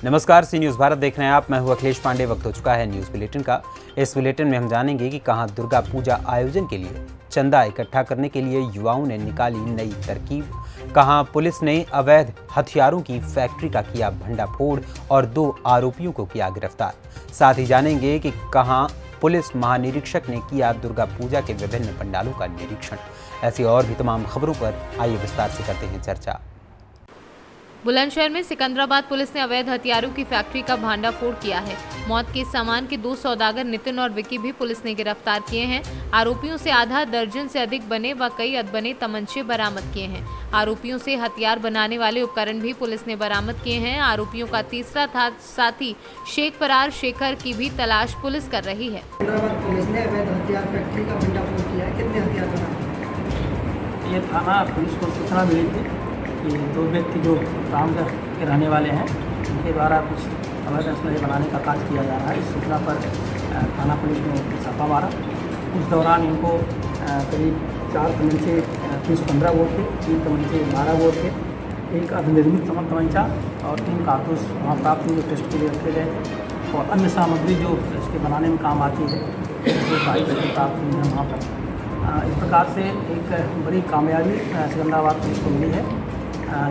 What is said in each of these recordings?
नमस्कार, सी न्यूज़ भारत देख रहे हैं आप। मैं हूं अखिलेश पांडे। वक्त हो चुका है न्यूज़ बुलेटिन का। इस बुलेटिन में हम जानेंगे कि कहां दुर्गा पूजा आयोजन के लिए चंदा इकट्ठा करने के लिए युवाओं ने निकाली नई तरकीब, कहां पुलिस ने अवैध हथियारों की फैक्ट्री का किया भंडाफोड़ और 2 आरोपियों को किया गिरफ्तार। साथ ही जानेंगे कि कहां पुलिस महानिरीक्षक ने किया दुर्गा पूजा के विभिन्न पंडालों का निरीक्षण। ऐसी और भी तमाम खबरों पर आइए विस्तार से करते हैं चर्चा। बुलंदशहर में सिकंदराबाद पुलिस ने अवैध हथियारों की फैक्ट्री का भांडाफोड़ किया है। मौत के सामान के 2 सौदागर नितिन और विकी भी पुलिस ने गिरफ्तार किए हैं। आरोपियों से आधा दर्जन से अधिक बने व कई अधबने तमंचे बरामद किए हैं। आरोपियों से हथियार बनाने वाले उपकरण भी पुलिस ने बरामद किए हैं। आरोपियों का तीसरा साथी शेख फरार शेखर की भी तलाश पुलिस कर रही है। पुलिस ने अवैध हथियार फैक्ट्री का भंडाफोड़ किया है। कितने हथियार बरामद? ये थाना पुलिस को सूचना मिली थी कि 2 व्यक्ति जो रामगढ़ के रहने वाले हैं, उनके द्वारा कुछ अवैध असलहे बनाने का कार्य किया जा रहा है। इस सूचना पर थाना पुलिस ने छापा मारा। उस दौरान इनको करीब 4 तमंचे 315 बोर के, 3 तमंचे 12 बोर के, 1 अर्धनिर्मित तमंचा और 3 कारतूस वहाँ प्राप्त हुए, टेस्ट के लिए रखे गए थे। और अन्य सामग्री जो इसके बनाने में काम आती है वो सारी चीज़ें प्राप्त हुई हैं वहाँ पर। इस प्रकार से एक बड़ी कामयाबी सिकंदराबाद पुलिस को मिली है,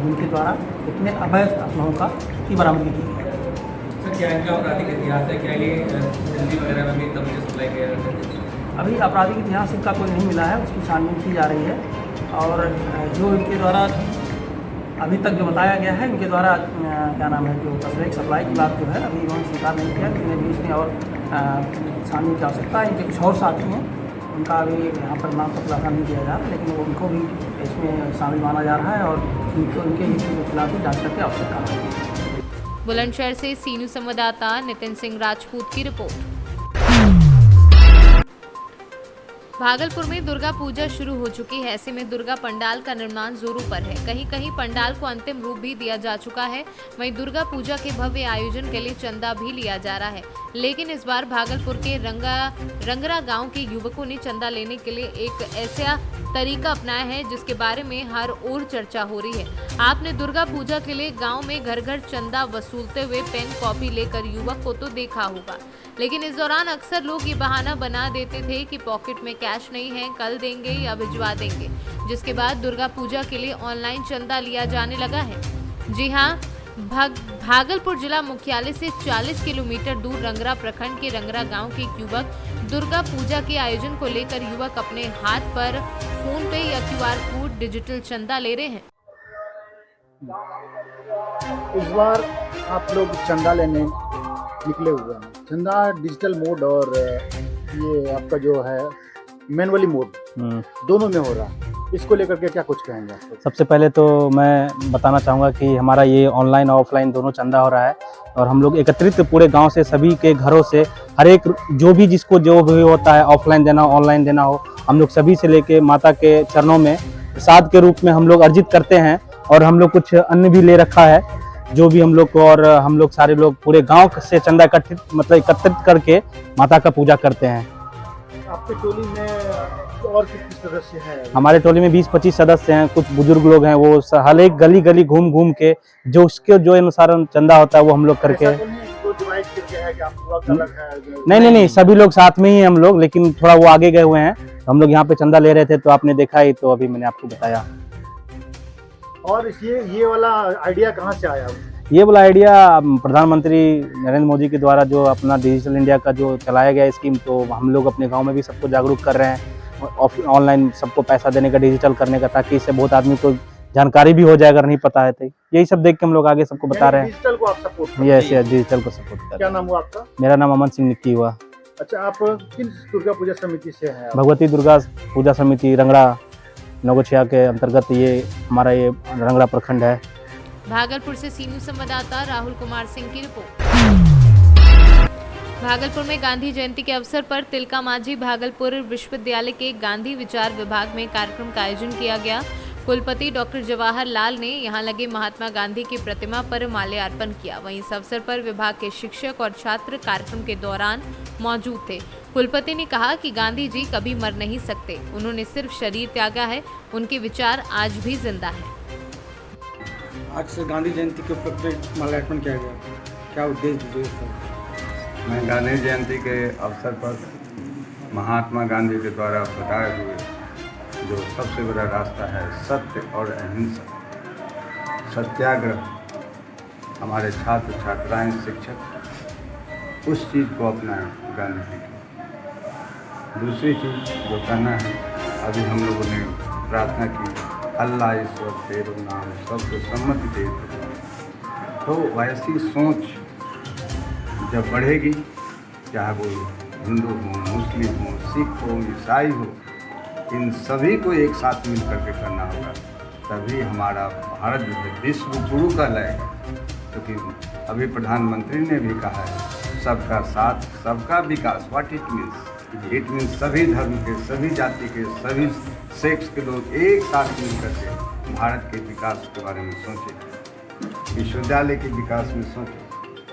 जिनके द्वारा इतने अवैध असलहों की बरामदगी की है। सर, क्या इनका आपराधिक इतिहास है? क्या ये दिल्ली वगैरह में भी तमंचे सप्लाई किया जाता है? अभी आपराधिक इतिहास इनका कोई नहीं मिला है, उसकी छानबीन की जा रही है। और जो इनके द्वारा अभी तक जो बताया गया है, इनके द्वारा क्या नाम है, जो तस्वीर सप्लाई की बात जो है अभी उन्होंने स्वीकार नहीं किया, लेकिन अभी इसमें और छानबीन की आवश्यकता है। इनके कुछ और साथी हैं, उनका अभी यहाँ पर नाम का खुलासा नहीं किया जा रहा, लेकिन उनको भी इसमें शामिल माना जा रहा है और उनके हिस्से के खिलाफ भी जांच करके आवश्यक कार्रवाई की। बुलंदशहर से सी न्यूज़ संवाददाता नितिन सिंह राजपूत की रिपोर्ट। भागलपुर में दुर्गा पूजा शुरू हो चुकी है। ऐसे में दुर्गा पंडाल का निर्माण जोरों पर है। कहीं कहीं पंडाल को अंतिम रूप भी दिया जा चुका है। वहीं दुर्गा पूजा के भव्य आयोजन के लिए चंदा भी लिया जा रहा है, लेकिन इस बार भागलपुर के रंगरा गांव के युवकों ने चंदा लेने के लिए एक ऐसा तरीका अपनाया है जिसके बारे में हर ओर चर्चा हो रही है। आपने दुर्गा पूजा के लिए गाँव में घर घर चंदा वसूलते हुए पेन कॉपी लेकर युवक को तो देखा होगा, लेकिन इस दौरान अक्सर लोग ये बहाना बना देते थे कि पॉकेट में कैश नहीं है, कल देंगे या भिजवा देंगे, जिसके बाद दुर्गा पूजा के लिए ऑनलाइन चंदा लिया जाने लगा है। जी हां, भागलपुर जिला मुख्यालय से 40 किलोमीटर दूर रंगरा प्रखंड के रंगरा गांव के एक युवक दुर्गा पूजा के आयोजन को लेकर युवक अपने हाथ पर फोन पे या QR कोड डिजिटल चंदा ले रहे हैं। इस बार आप लोग चंदा लेने निकले हुए हैं। चंदा डिजिटल मोड और ये आपका जो है मैनुअली मोड दोनों में हो रहा है। इसको लेकर के क्या कुछ कहेंगे आप? सबसे पहले तो मैं बताना चाहूँगा कि हमारा ये ऑनलाइन और ऑफलाइन दोनों चंदा हो रहा है और हम लोग एकत्रित पूरे गांव से सभी के घरों से हर एक जो भी जिसको जो भी होता है, ऑफलाइन देना हो ऑनलाइन देना हो, हम लोग सभी से लेके माता के चरणों में प्रसाद के रूप में हम लोग अर्जित करते हैं। और हम लोग कुछ अन्य भी ले रखा है जो भी हम लोग को, और हम लोग सारे लोग पूरे गांव से चंदा एकत्रित करके माता का पूजा करते हैं। आपके टोली में और कितने सदस्य हैं? हमारे टोली में 20-25 सदस्य हैं। कुछ बुजुर्ग लोग हैं, वो हर एक गली गली घूम घूम के जो उसके जो अनुसार चंदा होता है वो हम लोग करके। नहीं, सभी लोग साथ में ही हैं हम लोग, लेकिन थोड़ा वो आगे गए हुए हैं। हम लोग यहाँ पे चंदा ले रहे थे तो आपने देखा ही, तो अभी मैंने आपको बताया। और ये वाला आइडिया कहाँ से आया? ये वाला आइडिया प्रधानमंत्री नरेंद्र मोदी के द्वारा जो अपना डिजिटल इंडिया का जो चलाया गया स्कीम, तो हम लोग अपने गांव में भी सबको जागरूक कर रहे हैं ऑनलाइन सबको पैसा देने का, डिजिटल करने का, ताकि इससे बहुत आदमी को जानकारी भी हो जाए अगर नहीं पता है तो। यही सब देख के हम लोग आगे सबको बता रहे हैं। डिजिटल को आप सपोर्ट करते हैं? यस, डिजिटल को सपोर्ट कर। क्या नाम हुआ आपका? मेरा नाम अमन सिंह निक्की हुआ। अच्छा, आप किस दुर्गा पूजा समिति से हैं? भगवती दुर्गा पूजा समिति रंगड़ा नगोछिया के अंतर्गत ये हमारा ये रंगड़ा प्रखंड है। भागलपुर से सी न्यूज़ संवाददाता राहुल कुमार सिंह की रिपोर्ट। भागलपुर में गांधी जयंती के अवसर पर तिलका मांझी भागलपुर विश्वविद्यालय के गांधी विचार विभाग में कार्यक्रम का आयोजन किया गया। कुलपति डॉक्टर जवाहर लाल ने यहां लगे महात्मा गांधी की प्रतिमा पर माल्यार्पण किया। वहीं इस अवसर पर विभाग के शिक्षक और छात्र कार्यक्रम के दौरान मौजूद थे। कुलपति ने कहा कि गांधी जी कभी मर नहीं सकते, उन्होंने सिर्फ शरीर त्यागा है, उनके विचार आज भी जिंदा है। आज से गांधी जयंती के उपलक्ष्य में माल्यार्पण किया गया। क्या उद्देश्य सर? मैं गांधी जयंती के अवसर पर महात्मा गांधी के द्वारा बताए हुए जो सबसे बड़ा रास्ता है सत्य और अहिंसा, सत्याग्रह, हमारे छात्र छात्राएं शिक्षक उस चीज़ को अपनाएं गांधी जी की। दूसरी चीज़ जो करना है, अभी हम लोगों ने प्रार्थना की, अल्लाह ईश्वर तेरो नाम सबको सम्मति दे। तो वैसी सोच जब बढ़ेगी, चाहे वो हिंदू हो, मुस्लिम हो, सिख हो, ईसाई हो, इन सभी को एक साथ मिल करके करना होगा, तभी हमारा भारत जो है विश्व गुरु कहलाएगा। क्योंकि अभी प्रधानमंत्री ने भी कहा है सबका साथ सबका विकास। व्हाट इट मीन्स सभी धर्म के, सभी जाति के, सभी सेक्स के लोग एक साथ मिल करके भारत के विकास के बारे में सोचें, विश्वविद्यालय के विकास में सोचें।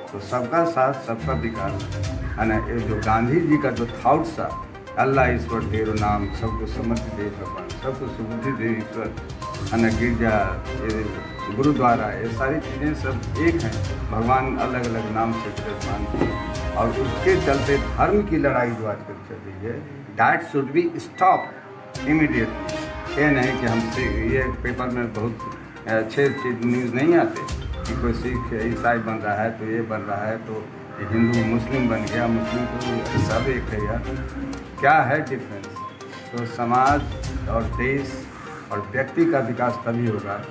तो सबका साथ सबका विकास है ना। ये जो गांधी जी का जो थाट्स था, अल्लाह ईश्वर तेरो नाम सबको सम्मति दे भगवान, सबको सुबुद्धि दे ईश्वर, है ना। गिरजा, गुरुद्वारा, ये सारी चीज़ें सब एक हैं। भगवान अलग अलग नाम से विराजमान हैं और उसके चलते धर्म की लड़ाई जो आजकल चल रही है, that should be stop immediately. ये नहीं कि हमसे ये पेपर में बहुत अच्छे न्यूज़ नहीं आते कि कोई सिख ईसाई बन रहा है तो ये बन रहा है, तो हिंदू मुस्लिम बन गया, मुस्लिम तो सब एक है यार। क्या है डिफरेंस? तो समाज और देश और व्यक्ति का विकास तभी होगा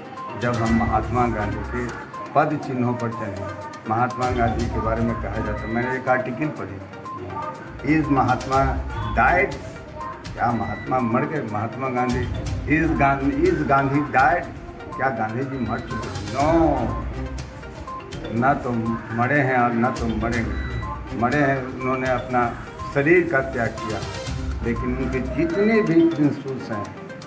जब हम महात्मा गांधी के पद चिन्हों पर चलें। महात्मा गांधी के बारे में कहा जाता है, मैंने एक आर्टिकल पढ़ी, इज़ महात्मा डाइड? क्या महात्मा मर गए? Mahatma Gandhi is Gandhi died? क्या गांधी जी मर चुके? नो, ना तो मरे हैं और ना तो मरेंगे। मरे हैं, उन्होंने अपना शरीर का त्याग किया, लेकिन उनके जितने भी प्रिंसिपल्स हैं,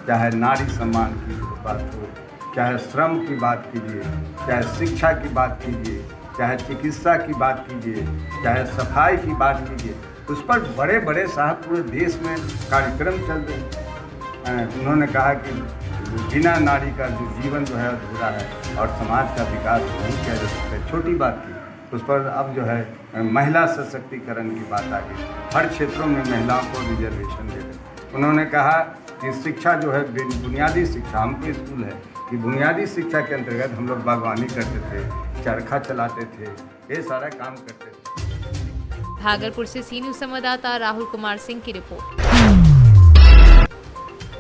चाहे नारी सम्मान की बात हो, चाहे श्रम की बात कीजिए, चाहे शिक्षा की बात कीजिए, चाहे चिकित्सा की बात कीजिए, चाहे सफाई की बात कीजिए, उस पर बड़े बड़े साहब पूरे देश में कार्यक्रम चल रहे हैं। उन्होंने कहा कि बिना नारी का जो जीवन जो है अधूरा है और समाज का विकास नहीं किया जा सकता। छोटी बात थी, उस पर अब जो है महिला सशक्तिकरण की बात आ गई, हर क्षेत्रों में महिलाओं को रिजर्वेशन दे रहे। उन्होंने कहा कि शिक्षा जो है बुनियादी शिक्षा, हमको स्कूल है कि बुनियादी शिक्षा के अंतर्गत हम लोग बागवानी करते थे, चरखा चलाते थे, ये सारा काम करते थे। भागलपुर से सी न्यूज़ संवाददाता राहुल कुमार सिंह की रिपोर्ट।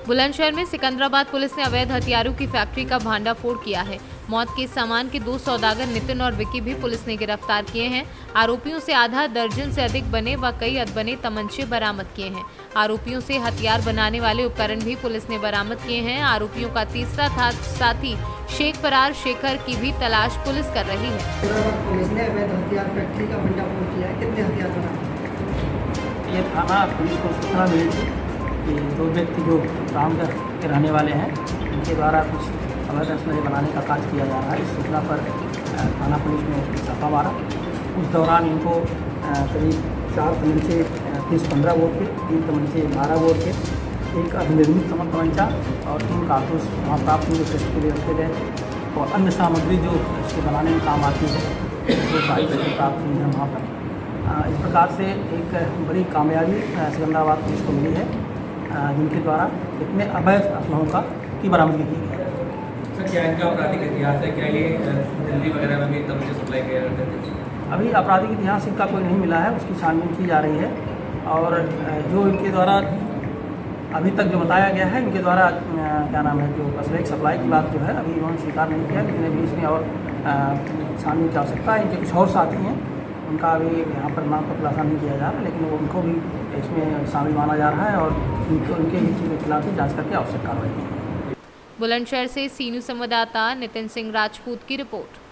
बुलंदशहर में सिकंदराबाद पुलिस ने अवैध हथियारों की फैक्ट्री का भांडाफोड़ किया है। मौत के सामान के 2 सौदागर नितिन और विकी भी पुलिस ने गिरफ्तार किए हैं। आरोपियों से आधा दर्जन से अधिक बने व कई अधबने तमंचे बरामद किए हैं। आरोपियों से हथियार बनाने वाले उपकरण भी पुलिस ने बरामद किए हैं। आरोपियों का तीसरा साथी शेख फरार शेखर की भी तलाश पुलिस कर रही है। पुलिस ने अवैध हथियार फैक्ट्री का भंडाफोड़ किया है, कितने हथियार बरामद? ये थाना पुलिस को सूचना मिली थी कि 2 व्यक्ति जो रामगढ़ के रहने वाले हैं, इनके द्वारा कुछ अवैध असलहे बनाने का कार्य किया जा रहा है। इस सूचना पर थाना पुलिस ने छापा मारा। उस दौरान इनको करीब 4 तमंचे 315 बोर के, 3 तमंचे 12 बोर के, एक अभिनिर्मित समर तमंचा और 3 कारतूस वहाँ प्राप्त हुए, टेस्ट के लिए रखे गए और अन्य सामग्री जो इसके बनाने में काम आती है वो सारी चीज़ें प्राप्त हुई हैं वहाँ पर। इस प्रकार से एक बड़ी कामयाबी सिकंदराबाद पुलिस को मिली है, जिनके द्वारा इतने अवैध असलहों की बरामदगी की गई है। सर, क्या इनका आपराधिक इतिहास है? क्या ये दिल्ली वगैरह में भी तमंचे सप्लाई किया करते थे? अभी आपराधिक इतिहास इनका कोई नहीं मिला है, उसकी छानबीन की जा रही है और जो इनके द्वारा अभी तक जो बताया गया है, इनके द्वारा क्या नाम है, जो असले की सप्लाई की बात जो है अभी उन्होंने स्वीकार नहीं किया, लेकिन अभी इसमें और छानबीन की आवश्यकता है। इनके कुछ और साथी हैं, उनका अभी यहाँ पर नाम पर खुलासा नहीं किया जा रहा, लेकिन उनको भी इसमें शामिल माना जा रहा है और उनके हिस्से के खिलाफ जांच करके आवश्यक कार्रवाई की। बुलंदशहर से सी न्यूज़ संवाददाता नितिन सिंह राजपूत की रिपोर्ट।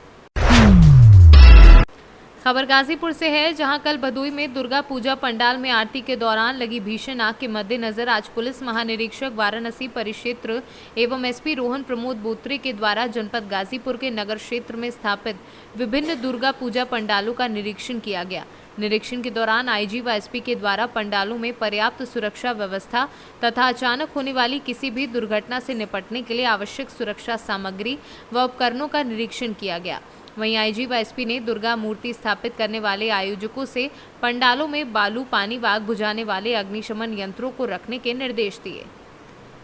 खबर गाजीपुर से है, जहां कल भदोई में दुर्गा पूजा पंडाल में आरती के दौरान लगी भीषण आग के मद्देनजर आज पुलिस महानिरीक्षक वाराणसी परिक्षेत्र एवं एसपी रोहन प्रमोद बोत्रे के द्वारा जनपद गाजीपुर के नगर क्षेत्र में स्थापित विभिन्न दुर्गा पूजा पंडालों का निरीक्षण किया गया। निरीक्षण के दौरान आईजी व एसपी के द्वारा पंडालों में पर्याप्त सुरक्षा व्यवस्था तथा अचानक होने वाली किसी भी दुर्घटना से निपटने के लिए आवश्यक सुरक्षा सामग्री व उपकरणों का निरीक्षण किया गया। वहीं आईजी व एसपी ने दुर्गा मूर्ति स्थापित करने वाले आयोजकों से पंडालों में बालू, पानी व आग बुझाने वाले अग्निशमन यंत्रों को रखने के निर्देश दिए।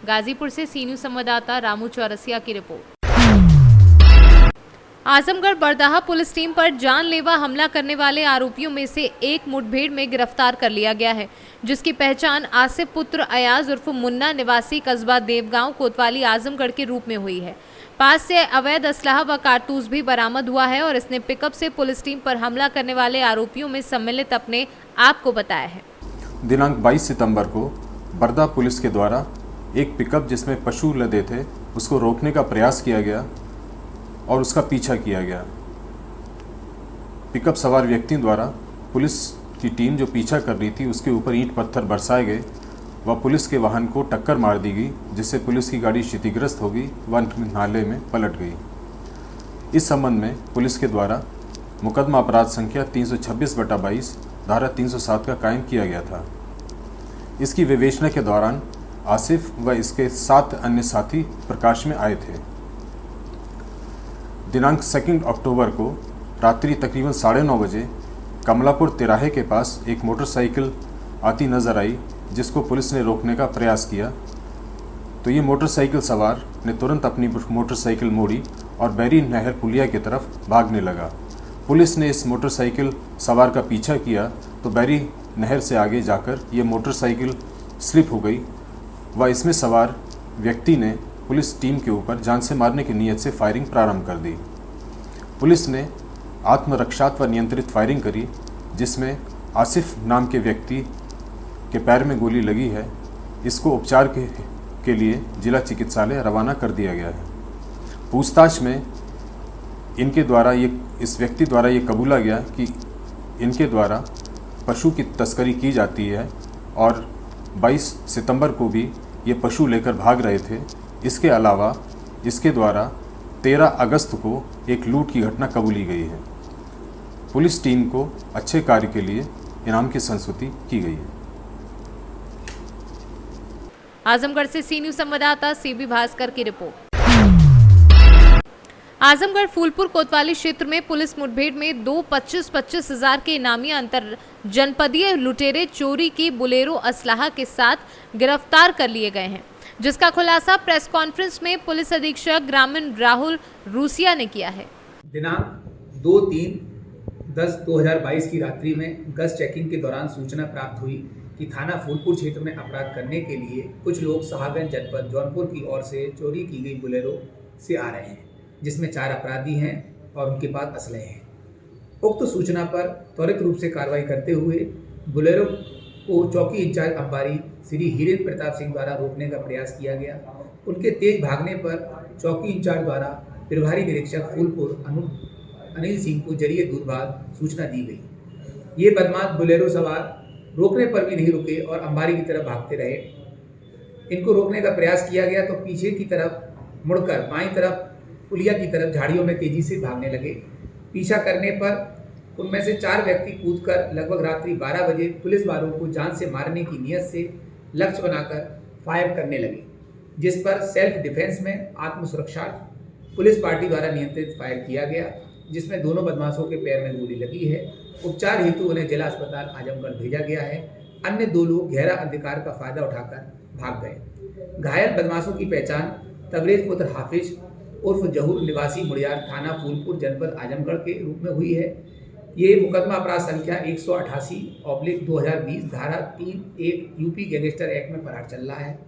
गाजीपुर से सी न्यूज़ संवाददाता रामू चौरसिया की report. Azamgarh Bardaha police team पर जानलेवा हमला करने वाले आरोपियों में से एक मुठभेड़ में गिरफ्तार कर लिया गया है, जिसकी पहचान आसिफ पुत्र अयाज उर्फ मुन्ना निवासी कस्बा देवगांव कोतवाली आजमगढ़ के रूप में हुई है। पास से अवैध असलाह व कारतूस भी बरामद हुआ है और इसने पिकअप से पुलिस टीम पर हमला करने वाले आरोपियों में सम्मिलित अपने आप को बताया है। दिनांक 22 सितंबर को बरदा पुलिस के द्वारा एक पिकअप जिसमें पशु लदे थे उसको रोकने का प्रयास किया गया और उसका पीछा किया गया। पिकअप सवार व्यक्तियों द्वारा पुलिस की टीम जो पीछा कर रही थी उसके ऊपर ईंट पत्थर बरसाए गए व पुलिस के वाहन को टक्कर मार दी गई, जिससे पुलिस की गाड़ी क्षतिग्रस्त हो गई व नाले में पलट गई। इस संबंध में पुलिस के द्वारा मुकदमा अपराध संख्या 326/22 धारा 307 का कायम किया गया था। इसकी विवेचना के दौरान आसिफ व इसके 7 अन्य साथी प्रकाश में आए थे। दिनांक 2 अक्टूबर को रात्रि तकरीबन 9:30 बजे कमलापुर तिराहे के पास एक मोटरसाइकिल आती नजर आई, जिसको पुलिस ने रोकने का प्रयास किया तो ये मोटरसाइकिल सवार ने तुरंत अपनी मोटरसाइकिल मोड़ी और बैरी नहर पुलिया की तरफ भागने लगा। पुलिस ने इस मोटरसाइकिल सवार का पीछा किया तो बैरी नहर से आगे जाकर ये मोटरसाइकिल स्लिप हो गई व इसमें सवार व्यक्ति ने पुलिस टीम के ऊपर जान से मारने की नीयत से फायरिंग प्रारंभ कर दी। पुलिस ने आत्मरक्षात्मक व नियंत्रित फायरिंग करी, जिसमें आसिफ नाम के व्यक्ति के पैर में गोली लगी है। इसको उपचार के लिए जिला चिकित्सालय रवाना कर दिया गया है। पूछताछ में इस व्यक्ति द्वारा ये कबूला गया कि इनके द्वारा पशु की तस्करी की जाती है और 22 सितंबर को भी ये पशु लेकर भाग रहे थे। इसके अलावा इसके द्वारा 13 अगस्त को एक लूट की घटना कबूली गई है। पुलिस टीम को अच्छे कार्य के लिए इनाम की संस्तुति की गई है। आजमगढ़ से सी न्यूज़ संवाददाता सीबी भास्कर की रिपोर्ट। आजमगढ़ फूलपुर कोतवाली क्षेत्र में पुलिस मुठभेड़ में 25,000 हजार के इनामी अंतर जनपदीय लुटेरे चोरी की बुलेरो असलाह के साथ गिरफ्तार कर लिए गए हैं, जिसका खुलासा प्रेस कॉन्फ्रेंस में पुलिस अधीक्षक ग्रामीण राहुल रूसिया ने किया है। दिनांक 2/3/10/2022 की रात्रि में गश्त चेकिंग के दौरान सूचना प्राप्त हुई कि थाना फूलपुर क्षेत्र में अपराध करने के लिए कुछ लोग साहगंज जनपद जौनपुर की ओर से चोरी की गई बुलेरो से आ रहे हैं, जिसमें 4 अपराधी हैं और उनके पास असलहे हैं। उक्त सूचना पर त्वरित रूप से कार्रवाई करते हुए बुलेरो को चौकी इंचार्ज अंबारी श्री हीरेंद्र प्रताप सिंह द्वारा रोकने का प्रयास किया गया। उनके तेज भागने पर चौकी इंचार्ज द्वारा प्रभारी निरीक्षक फूलपुर अनिल सिंह को जरिए दूरभाष सूचना दी गई। ये बदमाश बुलेरो सवार रोकने पर भी नहीं रुके और अंबारी की तरफ भागते रहे। इनको रोकने का प्रयास किया गया तो पीछे की तरफ मुड़कर बाईं तरफ पुलिया की तरफ झाड़ियों में तेजी से भागने लगे। पीछा करने पर उनमें से 4 व्यक्ति कूदकर लगभग रात्रि 12 बजे पुलिस वालों को जान से मारने की नीयत से लक्ष्य बनाकर फायर करने लगे, जिस पर सेल्फ डिफेंस में आत्मसुरक्षा पुलिस पार्टी द्वारा नियंत्रित फायर किया गया, जिसमें दोनों बदमाशों के पैर में गोली लगी है। उपचार हेतु उन्हें जिला अस्पताल आजमगढ़ भेजा गया है। अन्य 2 लोग गहरा अंधकार का फायदा उठाकर भाग गए। घायल बदमाशों की पहचान तबरेज पुत्र हाफिज उर्फ जहूर निवासी मुड़ियार थाना फूलपुर जनपद आजमगढ़ के रूप में हुई है। ये मुकदमा अपराध संख्या 188/2020 धारा 3(1) यूपी गैंगस्टर एक्ट में फरार चल रहा है।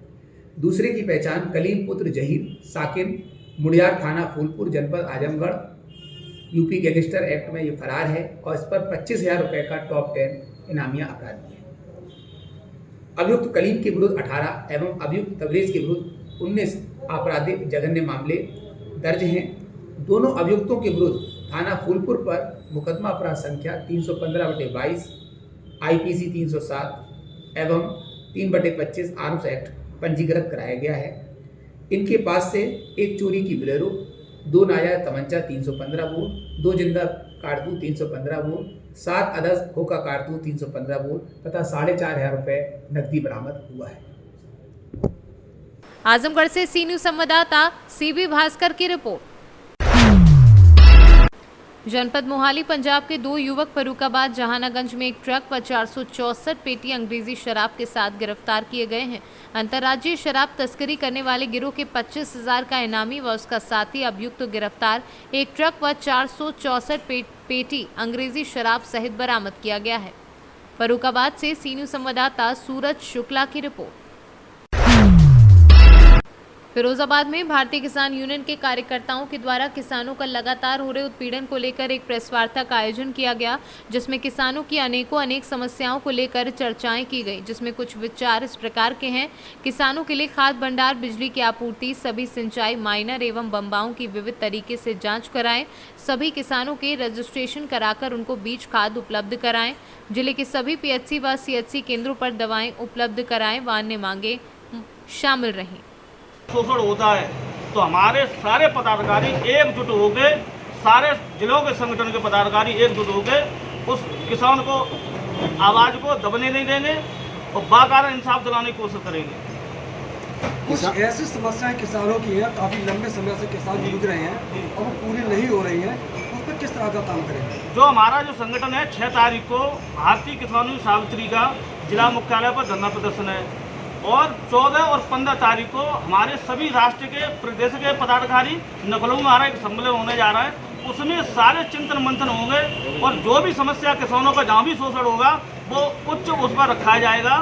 दूसरे की पहचान कलीम पुत्र जहीर साकिन मुड़ियार थाना फूलपुर जनपद आजमगढ़ यूपी गैंगस्टर एक्ट में ये फरार है और इस पर 25,000 रुपये का टॉप 10 इनामिया अपराधी है। अभियुक्त कलीम के विरुद्ध 18 एवं अभियुक्त तबरेज के विरुद्ध 19 आपराधिक जघन्य मामले दर्ज हैं। दोनों अभियुक्तों के विरुद्ध थाना फूलपुर पर मुकदमा अपराध संख्या 315/22 IPC 307 एवं 3/25 आर्म्स एक्ट पंजीकृत कराया गया है। इनके पास से एक चोरी की बुलेरो, 2 नाजायज तमंचा 315 बोर, 2 जिंदा कारतूस 315 बोर, 7 अदद खोखा कारतूस 315 बोर तथा 4,500 रुपये नकदी बरामद हुआ है। आजमगढ़ से सी न्यूज़ संवाददाता सीबी भास्कर की रिपोर्ट। जनपद मोहाली पंजाब के 2 युवक फर्रुखाबाद जहानागंज में एक ट्रक व 464 पेटी अंग्रेजी शराब के साथ गिरफ्तार किए गए हैं। अंतर्राज्यीय शराब तस्करी करने वाले गिरोह के 25,000 का इनामी व उसका साथी अभियुक्त गिरफ्तार एक ट्रक व 464 पेटी अंग्रेजी शराब सहित बरामद किया गया है। फर्रुखाबाद से सी न्यूज़ संवाददाता सूरज शुक्ला की रिपोर्ट। फिरोजाबाद में भारतीय किसान यूनियन के कार्यकर्ताओं के द्वारा किसानों का लगातार हो रहे उत्पीड़न को लेकर एक प्रेस वार्ता का आयोजन किया गया, जिसमें किसानों की अनेक समस्याओं को लेकर चर्चाएं की गई, जिसमें कुछ विचार इस प्रकार के हैं। किसानों के लिए खाद भंडार, बिजली की आपूर्ति, सभी सिंचाई माइनर एवं बम्बाओं की विविध तरीके से जाँच कराएं, सभी किसानों के रजिस्ट्रेशन कराकर उनको बीज खाद उपलब्ध कराएं, जिले के सभी PHC व CHC केंद्रों पर दवाएं उपलब्ध कराएं व अन्य मांगे शामिल रहीं। शोषण होता है तो हमारे सारे पदाधिकारी एकजुट हो गए, सारे जिलों के संगठन के पदाधिकारी एकजुट हो गए, उस किसान को आवाज़ को दबने नहीं देंगे और बाकायदा इंसाफ दिलाने की कोशिश करेंगे। कुछ ऐसी समस्याएं किसानों की हैं, काफ़ी लंबे समय से किसान जूझ रहे हैं और वो पूरी नहीं हो रही हैं, उस पर किस तरह का काम करेंगे? जो हमारा जो संगठन है 6 तारीख को भारतीय किसान यूनियन सावित्री का जिला मुख्यालय पर धरना प्रदर्शन है और 14 और 15 तारीख को हमारे सभी राष्ट्र के प्रदेश के पदाधिकारी लखनऊ में एक सम्मेलन होने जा रहा है। उसमें सारे चिंतन मंथन होंगे और जो भी समस्या किसानों का जहाँ भी शोषण होगा वो उच्च उस पर रखा जाएगा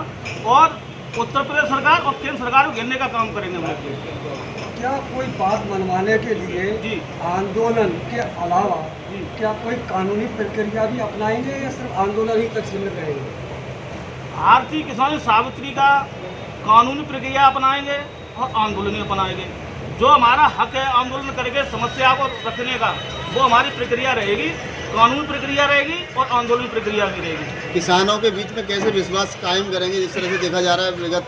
और उत्तर प्रदेश सरकार और केंद्र सरकार को घेरने का काम करेंगे हम लोग। क्या कोई बात मनवाने के लिए आंदोलन के अलावा क्या कोई कानूनी प्रक्रिया भी अपनाएंगे या सिर्फ आंदोलन ही तक सीमित रहेंगे? भारतीय किसान सावित्री का कानूनी प्रक्रिया अपनाएंगे और आंदोलन अपनाएंगे। जो हमारा हक है आंदोलन करके समस्या को रखने का, वो हमारी प्रक्रिया रहेगी, कानूनी प्रक्रिया रहेगी और आंदोलन प्रक्रिया भी रहेगी। किसानों के बीच में कैसे विश्वास कायम करेंगे? जिस तरह से देखा जा रहा है विगत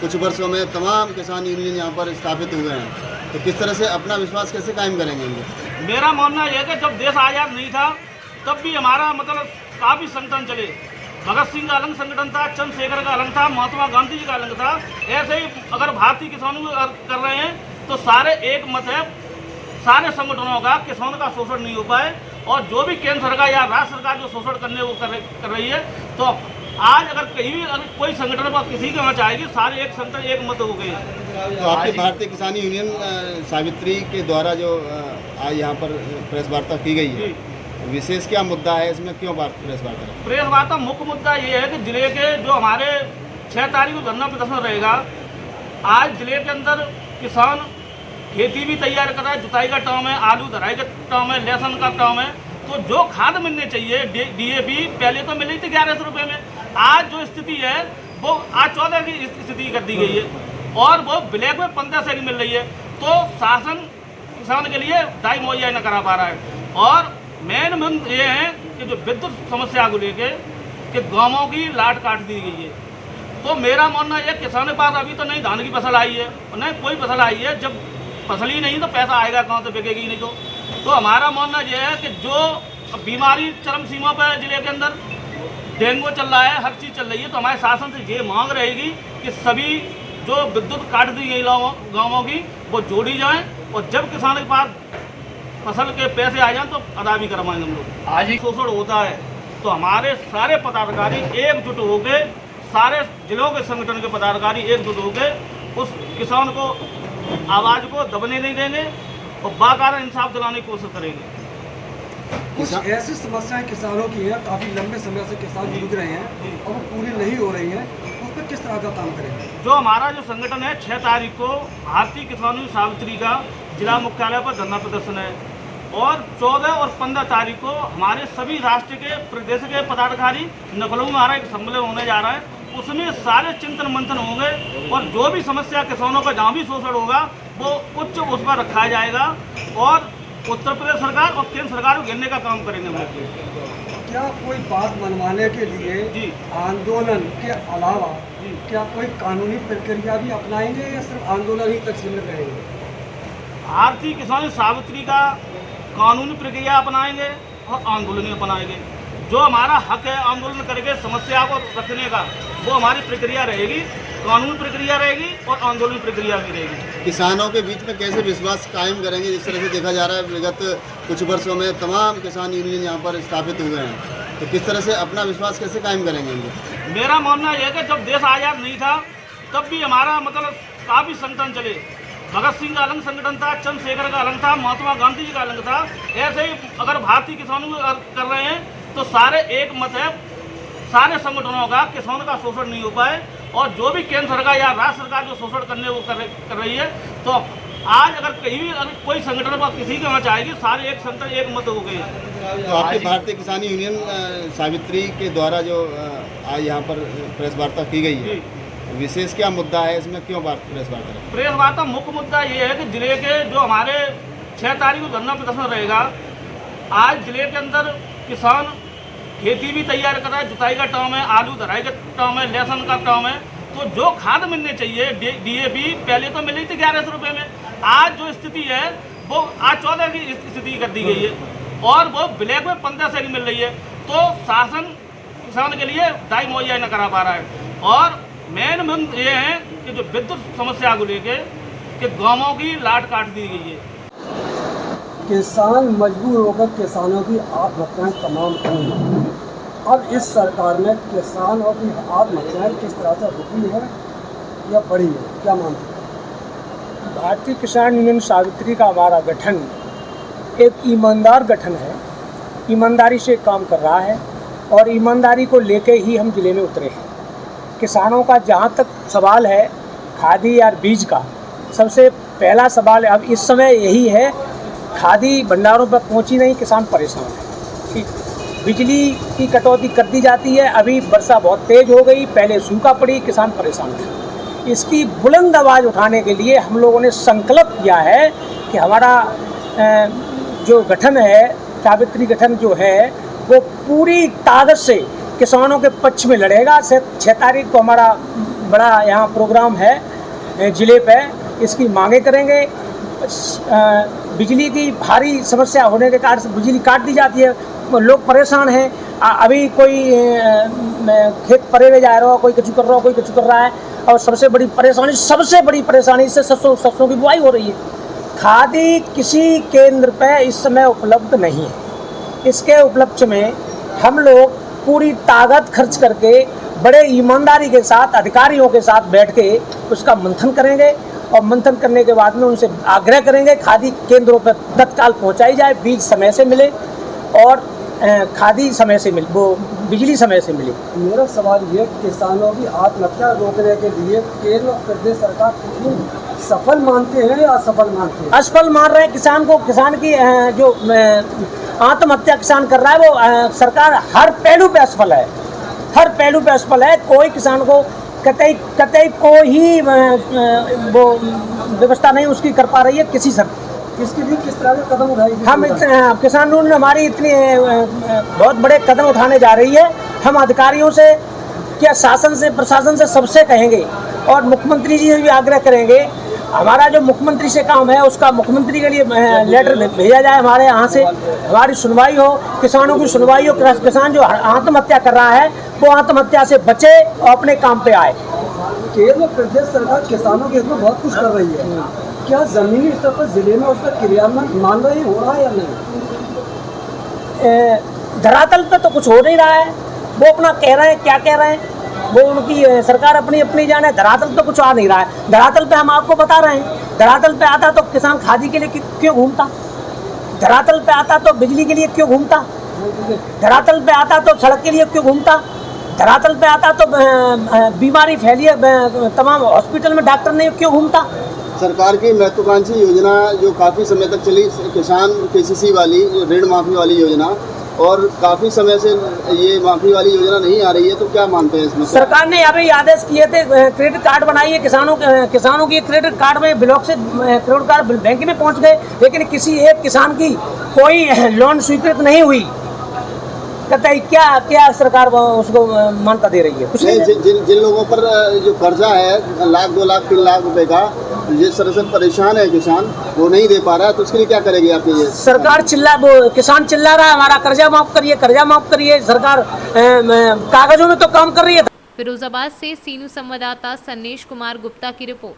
कुछ वर्षों में तमाम किसान यूनियन यहाँ पर स्थापित हुए हैं, तो किस तरह से अपना विश्वास कैसे कायम करेंगे? मेरा मानना यह है कि जब देश आज़ाद नहीं था तब भी हमारा मतलब काफ़ी संगठन चले। भगत सिंह का अलग संगठन था, चंद्रशेखर का अलग था, महात्मा गांधी जी का अलग था। ऐसे ही अगर भारतीय किसानों कर रहे हैं तो सारे एक मत है, सारे संगठनों का किसानों का शोषण नहीं हो पाए और जो भी केंद्र सरकार या राज्य सरकार जो शोषण करने वो कर रही है, तो आज अगर कहीं भी अगर कोई संगठन पर किसी की मत आएगी, सारे एक संगठन एक मत हो गए। तो आपकी भारतीय किसान यूनियन सावित्री के द्वारा जो आज यहाँ पर प्रेस वार्ता की गई है, विशेष क्या मुद्दा है इसमें, क्यों प्रेस वार्ता? प्रेस वार्ता मुख्य मुद्दा ये है कि जिले के जो हमारे 6 तारीख को धरना प्रदर्शन रहेगा, आज जिले के अंदर किसान खेती भी तैयार कर रहा है, जुताई का टाइम है, आलू धराई का टाइम है, लहसुन का टाइम है, तो जो खाद मिलने चाहिए DAP पहले तो मिल रही थी 1100 रुपये में, आज जो स्थिति है वो आज 14 की स्थिति कर दी गई है और वो ब्लैक में 1500 की मिल रही है। तो शासन किसान के लिए दाई मुहैया न करा पा रहा है और मेन मुद्दा ये है कि जो विद्युत समस्या को लेके कि गांवों की लाट काट दी गई है। तो मेरा मानना यह किसान के पास अभी तो नहीं धान की फसल आई है और नहीं कोई फसल आई है, जब फसल ही नहीं तो पैसा आएगा कहाँ से, बिकेगी नहीं तो हमारा मानना यह है कि जो बीमारी चरम सीमा पर जिले के अंदर डेंगू चल रहा है, हर चीज़ चल रही है, तो हमारे शासन से ये मांग रहेगी कि सभी जो विद्युत काट दी गई गाँवों की वो जोड़ी जाएँ और जब किसान के पास फसल के पैसे आ जाएं तो अदा भी करवाएंगे हम लोग। आज ही शोषण होता है तो हमारे सारे पदाधिकारी एकजुट हो गए, सारे जिलों के संगठन के पदाधिकारी एकजुट हो गए, उस किसान को आवाज़ को दबने नहीं देंगे और बाकायदा इंसाफ दिलाने की कोशिश करेंगे। कुछ ऐसी समस्याएं किसानों की हैं, काफ़ी लंबे समय से किसान जूझ रहे हैं और वो पूरी नहीं हो रही हैं, उस पर किस तरह का काम करेंगे? जो हमारा जो संगठन है 6 तारीख को भारतीय किसान यूनियन सावित्री का जिला मुख्यालय पर धरना प्रदर्शन है और 14 और 15 तारीख को हमारे सभी राष्ट्र के प्रदेश के पदाधिकारी लखनऊ में एक सम्मेलन होने जा रहा है। उसमें सारे चिंतन मंथन होंगे और जो भी समस्या किसानों का जहाँ भी शोषण होगा वो उच्च उस पर रखा जाएगा और उत्तर प्रदेश सरकार और केंद्र सरकार को घेरने का काम करेंगे हम लोग। क्या कोई बात मनवाने के लिए आंदोलन के अलावा क्या कोई कानूनी प्रक्रिया भी अपनाएंगे या सिर्फ आंदोलन ही तक सीमित रहेंगे? भारतीय किसान सावित्री का कानूनी प्रक्रिया अपनाएंगे और आंदोलन अपनाएंगे। जो हमारा हक है आंदोलन करके समस्या को रखने का, वो हमारी प्रक्रिया रहेगी, कानूनी प्रक्रिया रहेगी और आंदोलन प्रक्रिया भी रहेगी। किसानों के बीच में कैसे विश्वास कायम करेंगे? जिस तरह से देखा जा रहा है विगत कुछ वर्षों में तमाम किसान यूनियन यहाँ पर स्थापित हुए हैं, तो किस तरह से अपना विश्वास कैसे कायम करेंगे? मेरा मानना यह है कि जब देश आज़ाद नहीं था तब भी हमारा मतलब काफ़ी संगठन चले। भगत सिंह का अलग संगठन था, चंद्रशेखर का अलग था, महात्मा गांधी जी का अलग था। ऐसे ही अगर भारतीय किसानों को कर रहे हैं तो सारे एक मत है, सारे संगठनों का किसान का शोषण नहीं हो पाए। और जो भी केंद्र सरकार या राज्य सरकार जो शोषण करने वो कर रही है, तो आज अगर कहीं भी अगर कोई संगठन पर किसी के वहाँ आएगी, सारे एक संगठन एक मत हो गए। तो आपकी भारतीय किसान यूनियन सावित्री के द्वारा जो आज यहाँ पर प्रेस वार्ता की गई है, विशेष क्या मुद्दा है इसमें, क्यों प्रेस वार्ता? प्रेस वार्ता मुख्य मुद्दा ये है कि जिले के जो हमारे 6 तारीख को धरना प्रदर्शन रहेगा। आज जिले के अंदर किसान खेती भी तैयार कर रहा है, जुताई का टाइम है, आलू धराई का टाइम है, लहसुन का टाइम है। तो जो खाद मिलने चाहिए DAP पहले तो मिल रही थी 1100 रुपये में, आज जो स्थिति है वो आज 14 की स्थिति कर दी गई है और वो ब्लैक में 1500 की मिल रही है। तो शासन किसान के लिए दाई मुहैया न करा पा रहा है। और मेन मुद्दा ये है कि जो विद्युत समस्या को लेके कि गाँवों की लाट काट दी गई है। किसान मजबूर होकर किसानों की आत्महत्याएं तमाम हुई। अब इस सरकार में किसानों की आत्महत्याएं किस तरह से रुकी है या बढ़ी है, क्या मानते हैं? भारतीय किसान यूनियन सावित्री का हमारा गठन एक ईमानदार गठन है, ईमानदारी से काम कर रहा है और ईमानदारी को लेके ही हम जिले में उतरे हैं। किसानों का जहाँ तक सवाल है खादी या बीज का, सबसे पहला सवाल अब इस समय यही है, खादी भंडारों पर पहुंची नहीं, किसान परेशान है। ठीक, बिजली की कटौती कर दी जाती है, अभी वर्षा बहुत तेज़ हो गई, पहले सूखा पड़ी, किसान परेशान थे। इसकी बुलंद आवाज़ उठाने के लिए हम लोगों ने संकल्प किया है कि हमारा जो गठन है, सावित्री गठन जो है, वो पूरी ताकत से किसानों के पक्ष में लड़ेगा। 6 तारीख को हमारा बड़ा यहाँ प्रोग्राम है ज़िले पे, इसकी मांगे करेंगे। बिजली की भारी समस्या होने के कारण बिजली काट दी जाती है, लोग परेशान हैं। अभी कोई खेत परे में जा रहा हो, कोई कचू कर रहा हो, कोई कचू कर रहा है। और सबसे बड़ी परेशानी इससे सरसों की बुआई हो रही है। खादी किसी केंद्र पे इस समय उपलब्ध नहीं है। इसके उपलक्ष्य में हम लोग पूरी ताकत खर्च करके बड़े ईमानदारी के साथ अधिकारियों के साथ बैठ के उसका मंथन करेंगे और मंथन करने के बाद में उनसे आग्रह करेंगे खादी केंद्रों पर तत्काल पहुंचाई जाए, बीज समय से मिले और खादी समय से मिले, वो बिजली समय से मिले। मेरा सवाल ये, किसानों की आत्महत्या रोकने के लिए केंद्र और प्रदेश सरकार कितनी सफल मानते हैं या असफल मानते हैं? असफल मान रहे हैं किसान को। किसान की जो आत्महत्या किसान कर रहा है वो सरकार हर पहलू पे असफल है, हर पहलू पे असफल है। कोई किसान को कतई कोई वो व्यवस्था नहीं उसकी कर पा रही है किसी सरकार। इसके लिए किस तरह के कदम उठाएगी? हम किसान यूनियन हमारी इतनी बहुत बड़े कदम उठाने जा रही है। हम अधिकारियों से क्या शासन से प्रशासन से सबसे कहेंगे और मुख्यमंत्री जी से भी आग्रह करेंगे। हमारा जो मुख्यमंत्री से काम है उसका मुख्यमंत्री के लिए लेटर भेजा जाए, हमारे यहाँ से हमारी सुनवाई हो, किसानों की सुनवाई हो। किसान जो आत्महत्या कर रहा है वो आत्महत्या से बचे और अपने काम पे आए। केंद्र प्रदेश सरकार किसानों के हित में बहुत कुछ कर रही है, क्या जमीनी स्तर पर जिले में उसका क्रियान्वयन ईमानदारी हो रहा है या नहीं? धरातल पे तो कुछ हो नहीं रहा है। वो अपना कह रहे हैं, क्या कह रहे हैं वो उनकी सरकार अपनी जाने। धरातल तो कुछ आ नहीं रहा है। धरातल पे हम आपको बता रहे हैं, धरातल पे आता तो किसान खादी के लिए क्यों घूमता, धरातल पे आता तो बिजली के लिए क्यों घूमता, धरातल पे आता तो सड़क के लिए क्यों घूमता, धरातल पे आता तो बीमारी फैली है तमाम हॉस्पिटल में डॉक्टर नहीं क्यों घूमता। सरकार की महत्वाकांक्षी योजना जो काफ़ी समय तक चली, किसान KCC वाली ऋण माफ़ी वाली योजना, और काफ़ी समय से ये माफ़ी वाली योजना नहीं आ रही है, तो क्या मानते हैं इसमें? सरकार ने अभी आदेश किए थे क्रेडिट कार्ड बनाइए किसानों की। क्रेडिट कार्ड में ब्लॉक से क्रेडिट कार्ड बैंक में पहुंच गए, लेकिन किसी एक किसान की कोई लोन स्वीकृत नहीं हुई। कहता है क्या सरकार उसको मान्यता दे रही है? जिन लोगों पर जो कर्जा है 1 लाख 2 लाख 3 लाख रुपए का, जिस तरह से परेशान है किसान, वो नहीं दे पा रहा है, तो उसके लिए क्या करेगी आप? ये सरकार किसान चिल्ला रहा है हमारा कर्जा माफ करिए। सरकार कागजों में तो काम कर रही है। फिरोजाबाद से सीनू संवाददाता सन्नेश कुमार गुप्ता की रिपोर्ट।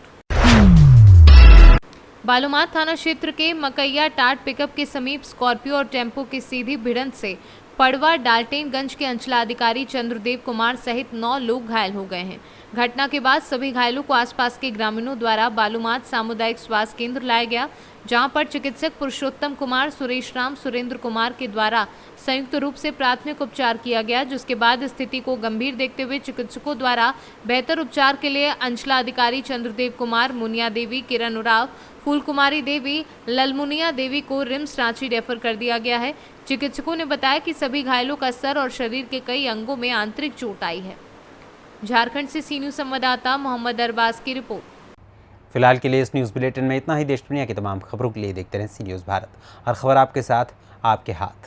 बालूमाथ थाना क्षेत्र के मकैया टाट पिकअप के समीप स्कॉर्पियो और टेम्पो की सीधी भिड़ंत से पड़वा डाल्टेनगंज के अंचलाधिकारी चंद्रदेव कुमार सहित 9 लोग घायल हो गए हैं। घटना के बाद सभी घायलों को आसपास के ग्रामीणों द्वारा बालूमाथ सामुदायिक स्वास्थ्य केंद्र लाया गया, जहां पर चिकित्सक पुरुषोत्तम कुमार, सुरेश राम, सुरेंद्र कुमार के द्वारा संयुक्त रूप से प्राथमिक उपचार किया गया, जिसके बाद स्थिति को गंभीर देखते हुए चिकित्सकों द्वारा बेहतर उपचार के लिए अंचलाधिकारी चंद्रदेव कुमार, मुनिया देवी, किरण उराव, फूल कुमारी देवी, ललमुनिया देवी को रिम्स रांची रेफर कर दिया गया है। चिकित्सकों ने बताया कि सभी घायलों का सर और शरीर के कई अंगों में आंतरिक चोट आई है। झारखंड से सी न्यूज़ संवाददाता मोहम्मद अरबाज की रिपोर्ट। फिलहाल के लिए इस न्यूज़ बुलेटिन में इतना ही। देश दुनिया की तमाम खबरों के लिए देखते रहें सी न्यूज़ भारत। हर खबर आपके साथ, आपके हाथ।